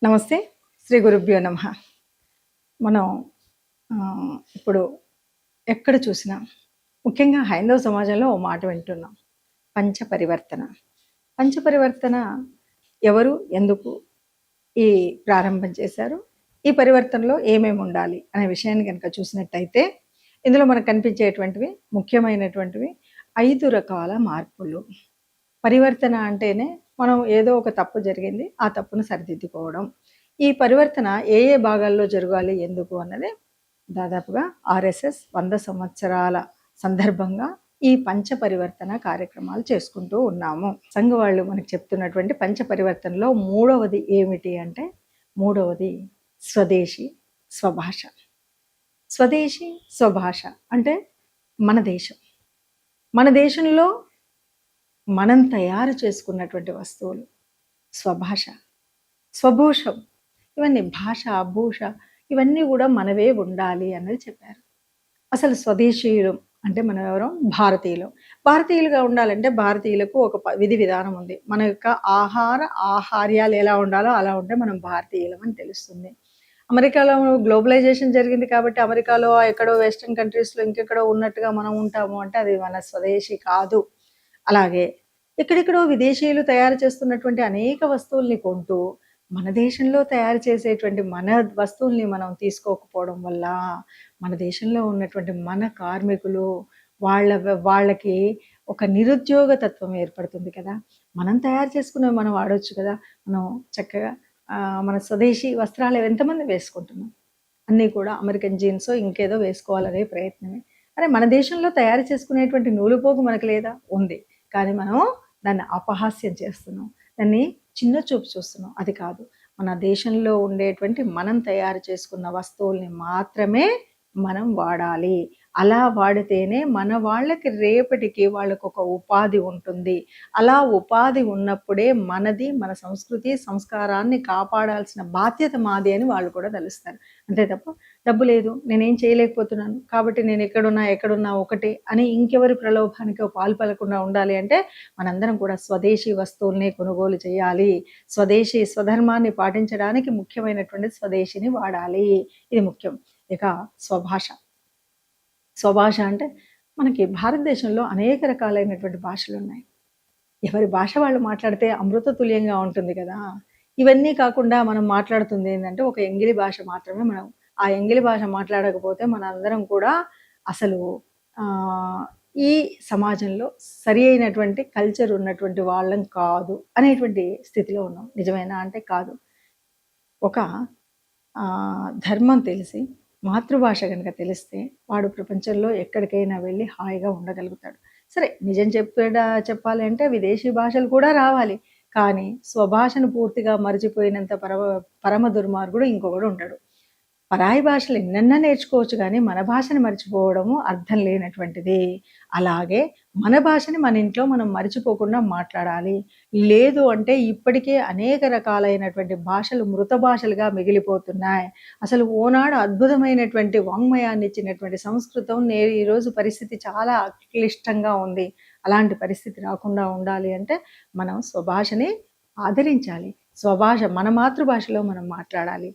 నమస్తే. శ్రీ గురుభ్యో నమః. మనం ఇప్పుడు ఎక్కడ చూసినా ముఖ్యంగా హైందవ సమాజంలో ఓ మాట వింటున్నాం. పంచపరివర్తన. పంచపరివర్తన ఎవరు, ఎందుకు ఈ ప్రారంభం చేశారు? ఈ పరివర్తనలో ఏమేమి ఉండాలి అనే విషయాన్ని కనుక చూసినట్టయితే ఇందులో మనకు కనిపించేటువంటివి ముఖ్యమైనటువంటివి 5 రకాల మార్పులు. పరివర్తన అంటేనే మనం ఏదో ఒక తప్పు జరిగింది, ఆ తప్పును సరిదిద్దుకోవడం. ఈ పరివర్తన ఏ ఏ భాగాల్లో జరగాలి, ఎందుకు అన్నది దాదాపుగా ఆర్ఎస్ఎస్ 100 సంవత్సరాల సందర్భంగా ఈ పంచ పరివర్తన కార్యక్రమాలు చేసుకుంటూ ఉన్నాము. సంఘ వాళ్ళు మనకు చెప్తున్నటువంటి పంచ పరివర్తనలో మూడవది ఏమిటి అంటే, మూడవది స్వదేశీ స్వభాష. స్వదేశీ స్వభాష అంటే మన దేశం. మన దేశంలో మనం తయారు చేసుకున్నటువంటి వస్తువులు, స్వభాష, స్వభూషం, ఇవన్నీ భాష, భూష, ఇవన్నీ కూడా మనవే ఉండాలి అన్నది చెప్పారు. అసలు స్వదేశీయులు అంటే మనం ఎవరో భారతీయులు. భారతీయులుగా ఉండాలంటే భారతీయులకు ఒక విధి విధానం ఉంది. మన యొక్క ఆహార్యాలు ఎలా ఉండాలో అలా ఉంటే మనం భారతీయులం అని తెలుస్తుంది. అమెరికాలో గ్లోబలైజేషన్ జరిగింది కాబట్టి అమెరికాలో ఎక్కడో వెస్ట్రన్ కంట్రీస్లో ఇంకెక్కడో ఉన్నట్టుగా మనం ఉంటాము అంటే అది మన స్వదేశీ కాదు. అలాగే ఎక్కడెక్కడో విదేశీయులు తయారు చేస్తున్నటువంటి అనేక వస్తువుల్ని కొంటూ మన దేశంలో తయారు చేసేటువంటి మన వస్తువుల్ని మనం తీసుకోకపోవడం వల్ల మన దేశంలో ఉన్నటువంటి మన కార్మికులు వాళ్ళకి ఒక నిరుద్యోగ తత్వం ఏర్పడుతుంది కదా. మనం తయారు చేసుకునేవి మనం వాడవచ్చు కదా. మనం చక్కగా మన స్వదేశీ వస్త్రాలు ఎంతమంది వేసుకుంటున్నాం, అన్నీ కూడా అమెరికన్ జీన్స్ ఇంకేదో వేసుకోవాలనే ప్రయత్నమే. అరే మన దేశంలో తయారు చేసుకునేటువంటి నూలుపోగు మనకు లేదా? ఉంది. కానీ మనం దాన్ని అపహాస్యం చేస్తున్నాం, దాన్ని చిన్న చూపు చూస్తున్నాం. అది కాదు, మన దేశంలో ఉండేటువంటి మనం తయారు చేసుకున్న వస్తువుల్ని మాత్రమే మనం వాడాలి. అలా వాడితేనే మన వాళ్ళకి రేపటికి వాళ్ళకు ఒక ఉపాధి ఉంటుంది. అలా ఉపాధి ఉన్నప్పుడే మనది, మన సంస్కృతి సంస్కారాన్ని కాపాడాల్సిన బాధ్యత మాది అని వాళ్ళు కూడా తెలుస్తారు. అంతే తప్ప డబ్బు లేదు, నేనేం చేయలేకపోతున్నాను కాబట్టి నేను ఎక్కడున్నా ఒకటి అని ఇంకెవరి ప్రలోభానికి పాల్పడకుండా ఉండాలి అంటే మనందరం కూడా స్వదేశీ వస్తువుల్ని కొనుగోలు చేయాలి. స్వదేశీ స్వధర్మాన్ని పాటించడానికి ముఖ్యమైనటువంటి స్వదేశీని వాడాలి. ఇది ముఖ్యం. ఇక స్వభాష. స్వభాష అంటే మనకి భారతదేశంలో అనేక రకాలైనటువంటి భాషలు ఉన్నాయి. ఎవరి భాష వాళ్ళు మాట్లాడితే అమృత తుల్యంగా ఉంటుంది కదా. ఇవన్నీ కాకుండా మనం మాట్లాడుతుంది ఏంటంటే ఒక ఎంగిలి భాష మాత్రమే. మనం ఆ ఎంగిలి భాష మాట్లాడకపోతే మనందరం కూడా అసలు ఈ సమాజంలో సరి అయినటువంటి కల్చర్ ఉన్నటువంటి వాళ్ళం కాదు అనేటువంటి స్థితిలో ఉన్నాం. నిజమేనా అంటే కాదు. ఒక ధర్మం తెలిసి మాతృభాష కనుక తెలిస్తే వాడు ప్రపంచంలో ఎక్కడికైనా వెళ్ళి హాయిగా ఉండగలుగుతాడు. సరే, నిజం చెప్పాలి అంటే విదేశీ భాషలు కూడా రావాలి. కానీ స్వభాషను పూర్తిగా మర్చిపోయినంత పరమ దుర్మార్గుడు ఇంకొకడు ఉంటాడు. పరాయి భాషలు ఎన్నన్నా నేర్చుకోవచ్చు, కానీ మన భాషను మర్చిపోవడము అర్థం లేనటువంటిది. అలాగే మన భాషని మన ఇంట్లో మనం మర్చిపోకుండా మాట్లాడాలి. లేదు అంటే ఇప్పటికే అనేక రకాలైనటువంటి భాషలు మృత భాషలుగా మిగిలిపోతున్నాయి. అసలు ఓనాడు అద్భుతమైనటువంటి వాంగ్మయాన్ని ఇచ్చినటువంటి సంస్కృతం ఈరోజు పరిస్థితి చాలా క్లిష్టంగా ఉంది. అలాంటి పరిస్థితి రాకుండా ఉండాలి అంటే మనం స్వభాషని ఆదరించాలి. స్వభాష మన మాతృభాషలో మనం మాట్లాడాలి.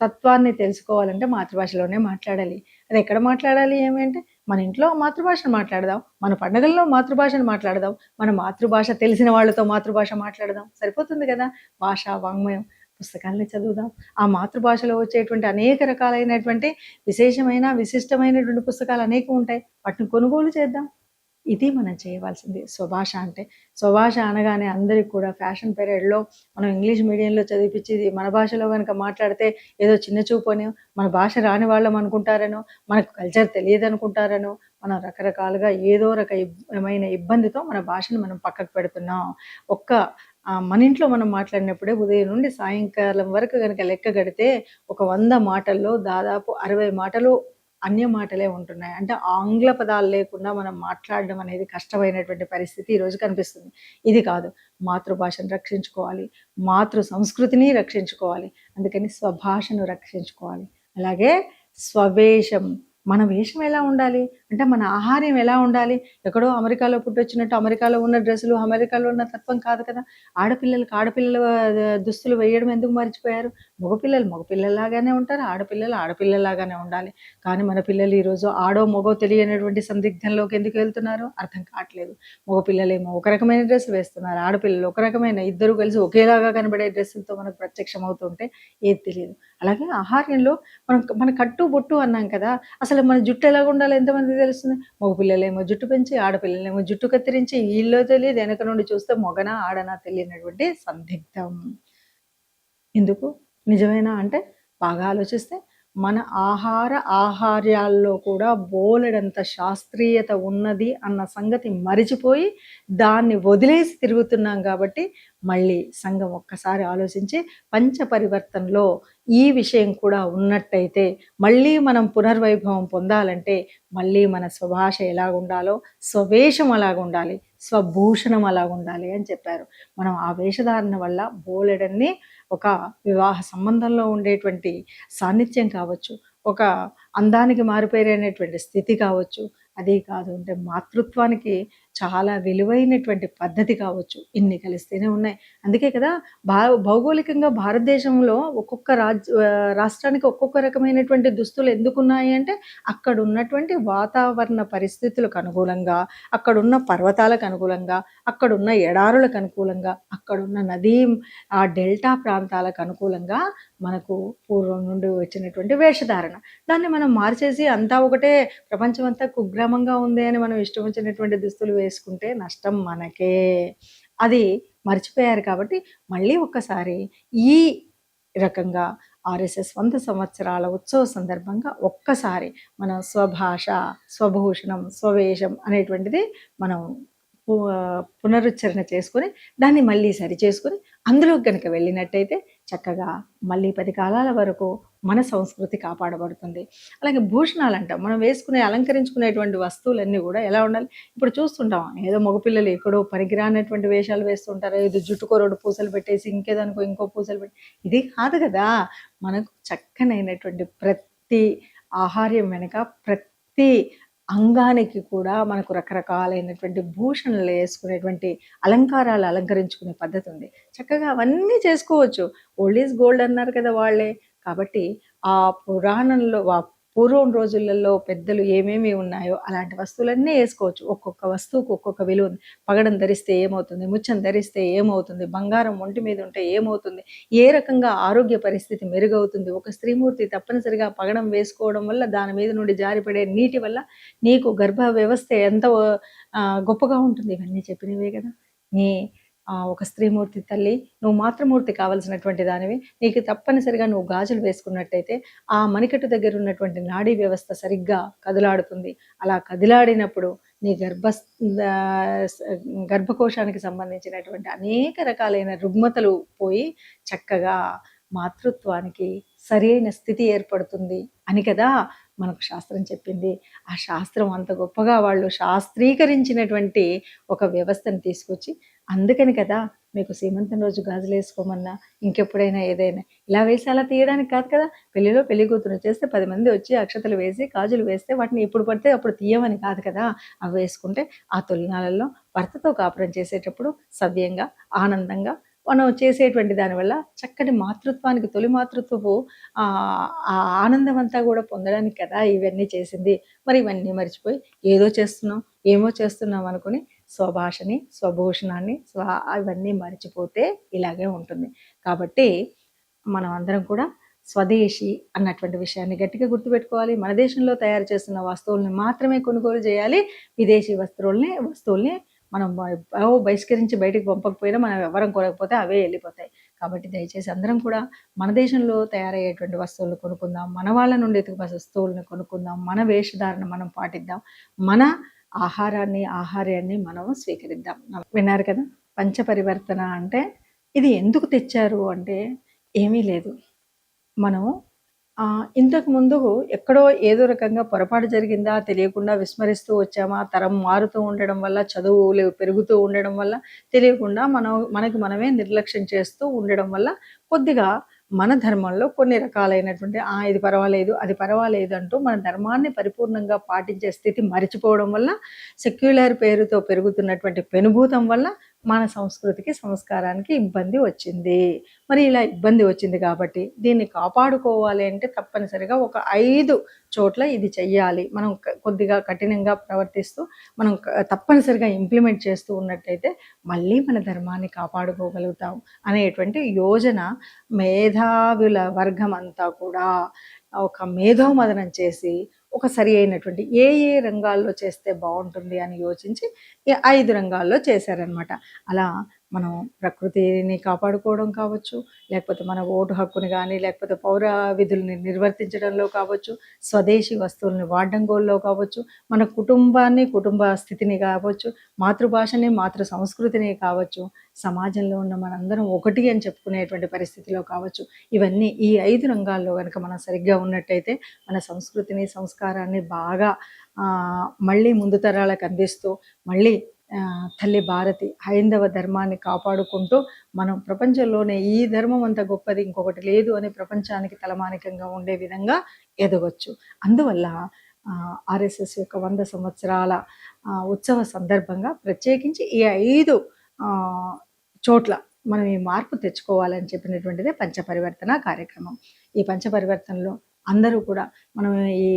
తత్వాన్ని తెలుసుకోవాలంటే మాతృభాషలోనే మాట్లాడాలి. అది ఎక్కడ మాట్లాడాలి ఏమంటే మన ఇంట్లో మాతృభాషను మాట్లాడదాం, మన పండుగల్లో మాతృభాషను మాట్లాడదాం, మన మాతృభాష తెలిసిన వాళ్ళతో మాతృభాష మాట్లాడదాం. సరిపోతుంది కదా. భాష వాంగ్మయం పుస్తకాలని చదువుదాం. ఆ మాతృభాషలో వచ్చేటువంటి అనేక రకాలైనటువంటి విశిష్టమైనటువంటి పుస్తకాలు అనేకం ఉంటాయి. వాటిని కొనుగోలు చేద్దాం. ఇది మనం చేయవలసింది స్వభాష అంటే. స్వభాష అనగానే అందరికి కూడా ఫ్యాషన్ పీరియడ్లో మనం ఇంగ్లీష్ మీడియంలో చదివిపించి మన భాషలో కనుక మాట్లాడితే ఏదో చిన్న చూపనో, మన భాష రాని వాళ్ళం అనుకుంటారనో, మనకు కల్చర్ తెలియదు అనుకుంటారనో, మనం రకరకాలుగా ఏదో రకమైన ఇబ్బందితో మన భాషను మనం పక్కకు పెడుతున్నాం. మన ఇంట్లో మనం మాట్లాడినప్పుడే ఉదయం నుండి సాయంకాలం వరకు కనుక లెక్క కడితే ఒక 100 మాటల్లో దాదాపు 60 మాటలు అన్య మాటలే ఉంటున్నాయి. అంటే ఆంగ్ల పదాలు లేకుండా మనం మాట్లాడడం అనేది కష్టమైనటువంటి పరిస్థితి ఈరోజు కనిపిస్తుంది. ఇది కాదు, మాతృభాషను రక్షించుకోవాలి, మాతృ సంస్కృతిని రక్షించుకోవాలి. అందుకని స్వభాషను రక్షించుకోవాలి. అలాగే స్వవేషం. మన వేషం ఎలా ఉండాలి అంటే మన ఆహార్యం ఎలా ఉండాలి? ఎక్కడో అమెరికాలో పుట్టొచ్చినట్టు అమెరికాలో ఉన్న డ్రెస్సులు, అమెరికాలో ఉన్న తత్వం కాదు కదా! ఆడపిల్లల దుస్తులు వేయడం ఎందుకు మర్చిపోయారు? మగపిల్లలు మగపిల్లల్లాగానే ఉంటారు. ఆడపిల్లలు ఆడపిల్లల్లాగానే ఉండాలి. కానీ మన పిల్లలు ఈరోజు ఆడో, మగో తెలియనటువంటి సందిగ్ధంలోకి ఎందుకు వెళ్తున్నారు? అర్థం కావట్లేదు. మగపిల్లలేమో ఒక రకమైన డ్రెస్ వేస్తున్నారు. ఆడపిల్లలు ఒక రకమైన, ఇద్దరు కలిసి ఒకేలాగా కనబడే డ్రెస్సులతో మనకు ప్రత్యక్షమవుతుంటే ఏది తెలియదు. అలాగే ఆహార్యంలో మన కట్టు, బొట్టు అన్నాం కదా! అసలు మన జుట్టు ఎలాగ ఉండాలో ఎంతమందికి తెలుస్తుంది? మగపిల్లలేమో జుట్టు పెంచి, ఆడపిల్లలేమో జుట్టు కత్తిరించి, ఈళ్ళో తెలియదు, వెనక నుండి చూస్తే మొగనా, ఆడనా తెలియనటువంటి సందిగ్ధం. ఎందుకు? నిజమేనా అంటే బాగా ఆలోచిస్తే మన ఆహార్యాల్లో కూడా బోలెడంత శాస్త్రీయత ఉన్నది అన్న సంగతి మరిచిపోయి దాన్ని వదిలేసి తిరుగుతున్నాం కాబట్టి మళ్ళీ సంఘం ఒక్కసారి ఆలోచించి పంచపరివర్తనలో ఈ విషయం కూడా ఉన్నట్టయితే మళ్ళీ మనం పునర్వైభవం పొందాలంటే మళ్ళీ మన స్వభాష ఎలాగుండాలో స్వవేషం అలాగుండాలి, స్వభూషణం అలాగుండాలి అని చెప్పారు. మనం ఆ వేషధారణ వల్ల బోలెడన్ని ఒక వివాహ సంబంధంలో ఉండేటువంటి సాన్నిధ్యం కావచ్చు, ఒక అందానికి మారుపేరైనటువంటి స్థితి కావచ్చు, అదే కాదు అంటే మాతృత్వానికి చాలా విలువైనటువంటి పద్ధతి కావచ్చు, ఇన్ని కలిస్తేనే ఉన్నాయి. అందుకే కదా భౌగోళికంగా భారతదేశంలో ఒక్కొక్క రాష్ట్రానికి ఒక్కొక్క రకమైనటువంటి దుస్తులు ఎందుకున్నాయి అంటే అక్కడ ఉన్నటువంటి వాతావరణ పరిస్థితులకు అనుకూలంగా, అక్కడున్న పర్వతాలకు అనుకూలంగా, అక్కడున్న ఎడారులకు అనుకూలంగా, అక్కడున్న నదీ ఆ డెల్టా ప్రాంతాలకు అనుకూలంగా మనకు పూర్వం నుండి వచ్చినటువంటి వేషధారణ. దాన్ని మనం మార్చేసి అంతా ఒకటే, ప్రపంచం అంతా కుగ్రామంగా ఉంది అని మనం ఇష్టం వచ్చినటువంటి దుస్తులు వేసుకుంటే నష్టం మనకే. అది మర్చిపోయారు కాబట్టి మళ్ళీ ఒక్కసారి ఈ రకంగా ఆర్ఎస్ఎస్ 100 సంవత్సరాల ఉత్సవ సందర్భంగా ఒక్కసారి మన స్వభాష, స్వభూషణం, స్వవేషం అనేటువంటిది మనం పునరుచ్చరణ చేసుకొని దాన్ని మళ్ళీ సరి చేసుకొని అందులో కనుక వెళ్ళినట్టయితే చక్కగా మళ్ళీ 10 కాలాల వరకు మన సంస్కృతి కాపాడబడుతుంది. అలాగే భూషణాలు అంటాం, మనం వేసుకునే అలంకరించుకునేటువంటి వస్తువులన్నీ కూడా ఎలా ఉండాలి? ఇప్పుడు చూస్తుంటాం ఏదో మగపిల్లలు ఎక్కడో పనికిరానటువంటి వేషాలు వేస్తుంటారు, ఏదో జుట్టుకో 2 పూసలు పెట్టేసి ఇంకేదానికో ఇంకో పూసలు పెట్టి, ఇది కాదు కదా. మనకు చక్కనైనటువంటి ప్రతి ఆహార్యం వెనక ప్రతి అంగానికి కూడా మనకు రకరకాలైనటువంటి భూషణలు వేసుకునేటువంటి అలంకారాలు అలంకరించుకునే పద్ధతి ఉంది. చక్కగా అవన్నీ చేసుకోవచ్చు. ఓల్డ్ ఈజ్ గోల్డ్ అన్నారు కదా వాళ్ళే. కాబట్టి ఆ పురాణంలో పూర్వం రోజులలో పెద్దలు ఏమేమి ఉన్నాయో అలాంటి వస్తువులన్నీ వేసుకోవచ్చు. ఒక్కొక్క వస్తువుకు ఒక్కొక్క విలువ ఉంది. పగడం ధరిస్తే ఏమవుతుంది, ముచ్చం ధరిస్తే ఏమవుతుంది, బంగారం ఒంటి మీద ఉంటే ఏమవుతుంది, ఏ రకంగా ఆరోగ్య పరిస్థితి మెరుగవుతుంది, ఒక స్త్రీమూర్తి తప్పనిసరిగా పగడం వేసుకోవడం వల్ల దాని మీద నుండి జారిపడే నీటి వల్ల నీకు గర్భ వ్యవస్థ ఎంత గొప్పగా ఉంటుంది. ఇవన్నీ చెప్పినవే కదా. నీ ఒక స్త్రీమూర్తి తల్లి, నువ్వు మాతృమూర్తి కావలసినటువంటి దానివి, నీకు తప్పనిసరిగా నువ్వు గాజులు వేసుకున్నట్టయితే ఆ మణికట్టు దగ్గర ఉన్నటువంటి నాడీ వ్యవస్థ సరిగ్గా కదిలాడుతుంది. అలా కదిలాడినప్పుడు నీ గర్భకోశానికి సంబంధించినటువంటి అనేక రకాలైన రుగ్మతలు పోయి చక్కగా మాతృత్వానికి సరైన స్థితి ఏర్పడుతుంది అని కదా మనకు శాస్త్రం చెప్పింది. ఆ శాస్త్రం అంత గొప్పగా వాళ్ళు శాస్త్రీకరించినటువంటి ఒక వ్యవస్థను తీసుకొచ్చి, అందుకని కదా మీకు సీమంతం రోజు గాజులు వేసుకోమన్నా, ఇంకెప్పుడైనా ఏదైనా ఇలా వేసి అలా తీయడానికి కాదు కదా. పెళ్లిలో పెళ్లి కూతురు చేస్తే 10 మంది వచ్చి అక్షతలు వేసి గాజులు వేస్తే వాటిని ఎప్పుడు పడితే అప్పుడు తీయమని కాదు కదా. అవి వేసుకుంటే ఆ తొలినాళ్ళల్లో భర్తతో కాపురం చేసేటప్పుడు సవ్యంగా ఆనందంగా మనం చేసేటువంటి దానివల్ల చక్కటి మాతృత్వానికి, తొలి మాతృత్వపు ఆ ఆనందం అంతా కూడా పొందడానికి కదా ఇవన్నీ చేసింది. మరి ఇవన్నీ మర్చిపోయి ఏమో చేస్తున్నాం అనుకుని స్వభాషని, స్వభూషణాన్ని, ఇవన్నీ మర్చిపోతే ఇలాగే ఉంటుంది. కాబట్టి మనం అందరం కూడా స్వదేశీ అన్నటువంటి విషయాన్ని గట్టిగా గుర్తుపెట్టుకోవాలి. మన దేశంలో తయారు చేస్తున్న వస్తువుల్ని మాత్రమే కొనుగోలు చేయాలి. విదేశీ వస్తువుల్ని మనం బహిష్కరించి బయటకు పంపకపోయినా మనం ఎవరం కొనకపోతే అవే వెళ్ళిపోతాయి. కాబట్టి దయచేసి అందరం కూడా మన దేశంలో తయారయ్యేటువంటి వస్తువులు కొనుక్కుందాం, మన వాళ్ళ నుండి వస్తువులను కొనుక్కుందాం, మన వేషధారణ మనం పాటిద్దాం, మన ఆహార్యాన్ని మనం స్వీకరిద్దాం. విన్నారు కదా, పంచపరివర్తన అంటే ఇది ఎందుకు తెచ్చారు అంటే ఏమీ లేదు. మనం ఇంతకు ముందు ఎక్కడో ఏదో రకంగా పొరపాటు జరిగిందా, తెలియకుండా విస్మరిస్తూ వచ్చామా, తరం మారుతూ ఉండడం వల్ల, చదువులు పెరుగుతూ ఉండడం వల్ల తెలియకుండా మనకి మనమే నిర్లక్ష్యం చేస్తూ ఉండడం వల్ల కొద్దిగా మన ధర్మంలో కొన్ని రకాలైనటువంటి ఇది పర్వాలేదు, అది పర్వాలేదు అంటూ మన ధర్మాన్ని పరిపూర్ణంగా పాటించే స్థితి మరిచిపోవడం వల్ల, సెక్యులర్ పేరుతో పెరుగుతున్నటువంటి పెనుభూతం వల్ల మన సంస్కృతికి, సంస్కారానికి ఇబ్బంది వచ్చింది. మరి ఇలా ఇబ్బంది వచ్చింది కాబట్టి దీన్ని కాపాడుకోవాలి అంటే తప్పనిసరిగా ఒక 5 చోట్ల ఇది చెయ్యాలి. మనం కొద్దిగా కఠినంగా ప్రవర్తిస్తూ మనం తప్పనిసరిగా ఇంప్లిమెంట్ చేస్తూ ఉన్నట్టయితే మళ్ళీ మన ధర్మాన్ని కాపాడుకోగలుగుతాం అనేటువంటి యోజన మేధావుల వర్గం అంతా కూడా ఒక మేధోమథనం చేసి ఒక సరి అయినటువంటి ఏ రంగాల్లో చేస్తే బాగుంటుంది అని యోచించి ఈ 5 రంగాల్లో చేశారనమాట. అలా మనం ప్రకృతిని కాపాడుకోవడం కావచ్చు, లేకపోతే మన ఓటు హక్కుని కానీ, లేకపోతే పౌర విధుల్ని నిర్వర్తించడంలో కావచ్చు, స్వదేశీ వస్తువుల్ని వాడడంలో కావచ్చు, మన కుటుంబాన్ని, కుటుంబ స్థితిని కావచ్చు, మాతృభాషని, మాతృ సంస్కృతిని కావచ్చు, సమాజంలో ఉన్న మనందరం ఒకటి అని చెప్పుకునేటువంటి పరిస్థితిలో కావచ్చు, ఇవన్నీ ఈ 5 రంగాల్లో కనుక మనం సరిగ్గా ఉన్నట్టయితే మన సంస్కృతిని, సంస్కారాన్ని బాగా మళ్ళీ ముందు తరాలకు అందిస్తూ మళ్ళీ తల్లి భారతి హైందవ ధర్మాన్ని కాపాడుకుంటూ మనం ప్రపంచంలోనే ఈ ధర్మం అంత గొప్పది ఇంకొకటి లేదు అని ప్రపంచానికి తలమానికంగా ఉండే విధంగా ఎదగొచ్చు. అందువల్ల ఆర్ఎస్ఎస్ యొక్క 100 సంవత్సరాల ఉత్సవ సందర్భంగా ప్రత్యేకించి ఈ 5 చోట్ల మనం ఈ మార్పు తెచ్చుకోవాలని చెప్పినటువంటిదే పంచపరివర్తన కార్యక్రమం. ఈ పంచపరివర్తనలో అందరూ కూడా మనం ఈ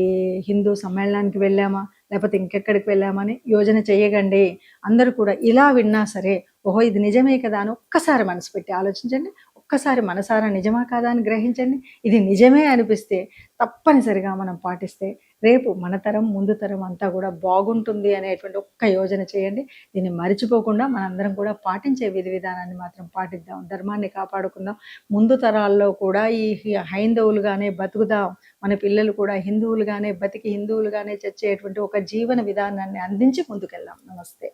హిందూ సమ్మేళనానికి వెళ్ళామా, లేకపోతే ఇంకెక్కడికి వెళ్ళామని యోజన చేయకండి. అందరూ కూడా ఇలా విన్నా సరే, ఓహో ఇది నిజమే కదా అని ఒక్కసారి మనసు పెట్టి ఆలోచించండి. ఒక్కసారి మనసారా నిజమా కాదా అని గ్రహించండి. ఇది నిజమే అనిపిస్తే తప్పనిసరిగా మనం పాటిస్తే రేపు మన తరం, ముందు తరం అంతా కూడా బాగుంటుంది అనేటువంటి ఒక్క యోజన చేయండి. దీన్ని మరిచిపోకుండా మనందరం కూడా పాటించే విధి విధానాన్ని మాత్రం పాటిద్దాం. ధర్మాన్ని కాపాడుకుందాం. ముందు తరాల్లో కూడా ఈ హైందవులుగానే బతుకుదాం. మన పిల్లలు కూడా హిందువులుగానే బతికి హిందువులుగానే చచ్చేటువంటి ఒక జీవన విధానాన్ని అందించి ముందుకెళ్దాం. నమస్తే.